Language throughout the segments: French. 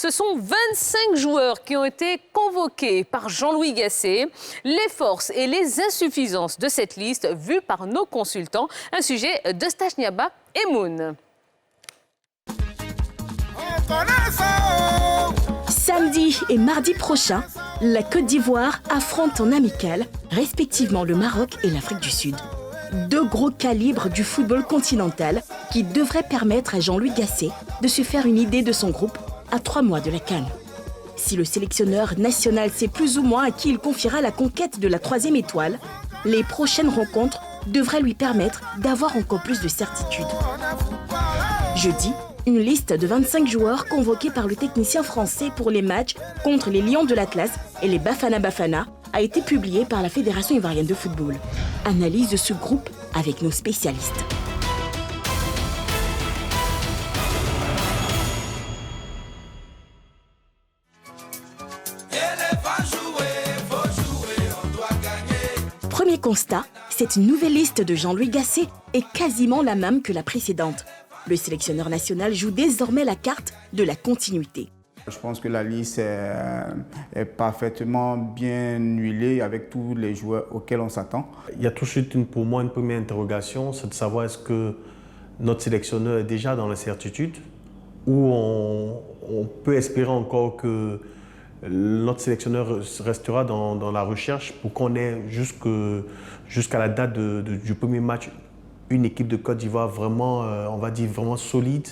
Ce sont 25 joueurs qui ont été convoqués par Jean-Louis Gasset. Les forces et les insuffisances de cette liste vues par nos consultants. Un sujet de Stachniaba et Moon. Samedi et mardi prochain, la Côte d'Ivoire affronte en amical, respectivement le Maroc et l'Afrique du Sud. Deux gros calibres du football continental qui devraient permettre à Jean-Louis Gasset de se faire une idée de son groupe à 3 mois de la CAN. Si le sélectionneur national sait plus ou moins à qui il confiera la conquête de la 3e étoile, les prochaines rencontres devraient lui permettre d'avoir encore plus de certitude. Jeudi, une liste de 25 joueurs convoqués par le technicien français pour les matchs contre les Lions de l'Atlas et les Bafana Bafana a été publiée par la Fédération ivoirienne de football. Analyse de ce groupe avec nos spécialistes. Premier constat, cette nouvelle liste de Jean-Louis Gasset est quasiment la même que la précédente. Le sélectionneur national joue désormais la carte de la continuité. Je pense que la liste est parfaitement bien huilée avec tous les joueurs auxquels on s'attend. Il y a tout de suite pour moi une première interrogation, c'est de savoir est-ce que notre sélectionneur est déjà dans la certitude ou on peut espérer encore que notre sélectionneur restera dans la recherche pour qu'on ait jusqu'à la date du premier match une équipe de Côte d'Ivoire vraiment, on va dire, vraiment solide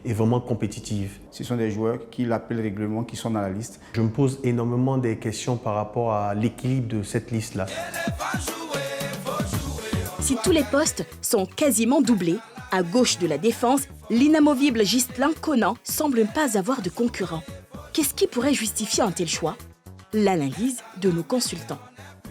et vraiment compétitive. Ce sont des joueurs qui l'appellent règlement, qui sont dans la liste. Je me pose énormément des questions par rapport à l'équilibre de cette liste-là. Si tous les postes sont quasiment doublés, à gauche de la défense, l'inamovible Ghislain Conan semble ne pas avoir de concurrent. Qu'est-ce qui pourrait justifier un tel choix? L'analyse de nos consultants.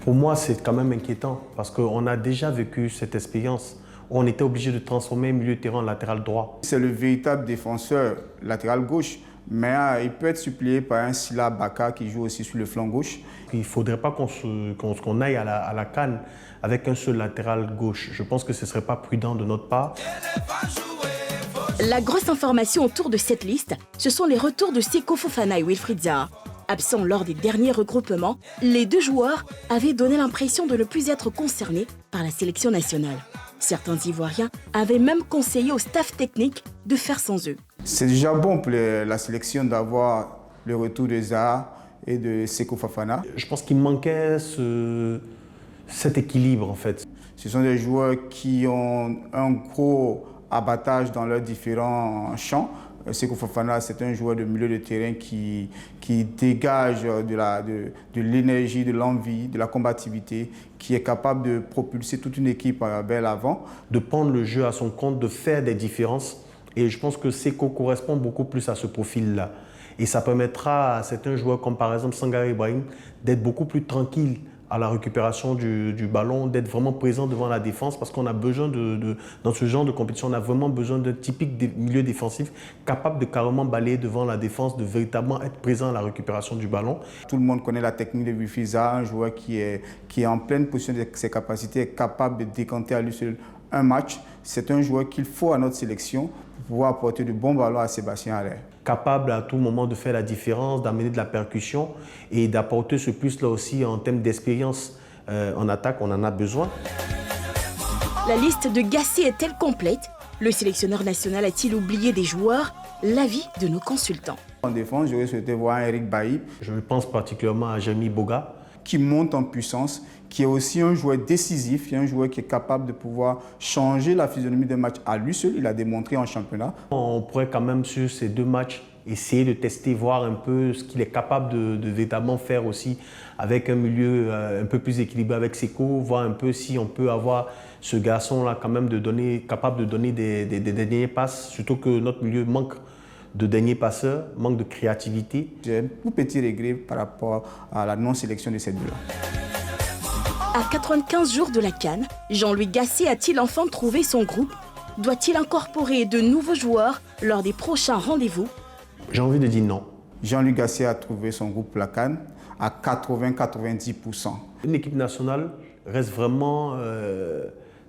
Pour moi, c'est quand même inquiétant parce qu'on a déjà vécu cette expérience. On était obligé de transformer un milieu de terrain en latéral droit. C'est le véritable défenseur latéral gauche, mais il peut être suppléé par un Sila Baka qui joue aussi sur le flanc gauche. Il ne faudrait pas qu'on aille à la CAN avec un seul latéral gauche. Je pense que ce ne serait pas prudent de notre part. La grosse information autour de cette liste, ce sont les retours de Seko Fofana et Wilfried Zaha. Absents lors des derniers regroupements, les deux joueurs avaient donné l'impression de ne plus être concernés par la sélection nationale. Certains Ivoiriens avaient même conseillé au staff technique de faire sans eux. C'est déjà bon pour la sélection d'avoir le retour de Zaha et de Seko Fofana. Je pense qu'il manquait cet équilibre en fait. Ce sont des joueurs qui ont un gros abattage dans leurs différents champs. Seko Fofana, c'est un joueur de milieu de terrain qui dégage de l'énergie, de l'envie, de la combativité, qui est capable de propulser toute une équipe vers l'avant. De prendre le jeu à son compte, de faire des différences. Et je pense que Seko correspond beaucoup plus à ce profil-là. Et ça permettra à certains joueurs, comme par exemple Sangaré Ibrahim, d'être beaucoup plus tranquille à la récupération du ballon, d'être vraiment présent devant la défense parce qu'on a besoin dans ce genre de compétition, on a vraiment besoin d'un typique milieu défensif capable de carrément balayer devant la défense, de véritablement être présent à la récupération du ballon. Tout le monde connaît la technique de Wilfried Zaha, un joueur qui est en pleine possession de ses capacités, est capable de décanter à lui seul un match. C'est un joueur qu'il faut à notre sélection pour pouvoir apporter de bons ballons à Sébastien Haller. Capable à tout moment de faire la différence, d'amener de la percussion et d'apporter ce plus-là aussi en termes d'expérience en attaque, on en a besoin. La liste de Gasset est-elle complète? Le sélectionneur national a-t-il oublié des joueurs? L'avis de nos consultants. En défense, j'aurais souhaité voir Eric Bailly. Je pense particulièrement à Jérémy Boga. Qui monte en puissance, qui est aussi un joueur décisif, un joueur qui est capable de pouvoir changer la physionomie d'un match à lui seul. Il a démontré en championnat. On pourrait quand même sur ces deux matchs essayer de tester, voir un peu ce qu'il est capable de véritablement faire aussi avec un milieu un peu plus équilibré avec Seko, voir un peu si on peut avoir ce garçon-là quand même capable de donner des derniers passes, surtout que notre milieu manque de derniers passeurs, manque de créativité. J'ai un tout petit regret par rapport à la non-sélection de ces deux-là. À 95 jours de la CAN, Jean-Louis Gasset a-t-il enfin trouvé son groupe? Doit-il incorporer de nouveaux joueurs lors des prochains rendez-vous? J'ai envie de dire non. Jean-Louis Gasset a trouvé son groupe pour la CAN à 80-90%. Une équipe nationale reste vraiment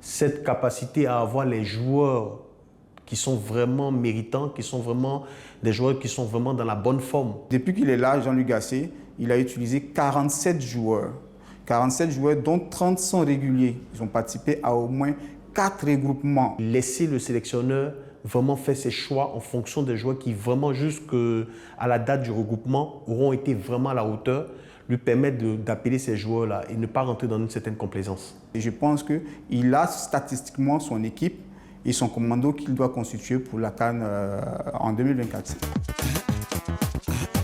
cette capacité à avoir les joueurs qui sont vraiment méritants, qui sont vraiment des joueurs qui sont vraiment dans la bonne forme. Depuis qu'il est là, Jean-Louis Gasset, il a utilisé 47 joueurs. 47 joueurs dont 30 sont réguliers. Ils ont participé à au moins 4 regroupements. Laisser le sélectionneur vraiment faire ses choix en fonction des joueurs qui vraiment jusqu'à la date du regroupement auront été vraiment à la hauteur, lui permettre d'appeler ces joueurs-là et ne pas rentrer dans une certaine complaisance. Et je pense qu'il a statistiquement son équipe et son commando qu'il doit constituer pour la CAN en 2024.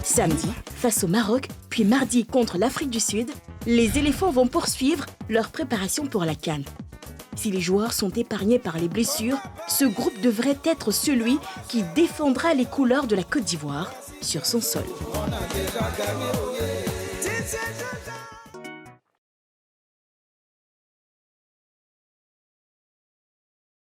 Samedi, face au Maroc, puis mardi contre l'Afrique du Sud, les éléphants vont poursuivre leur préparation pour la CAN. Si les joueurs sont épargnés par les blessures, ce groupe devrait être celui qui défendra les couleurs de la Côte d'Ivoire sur son sol.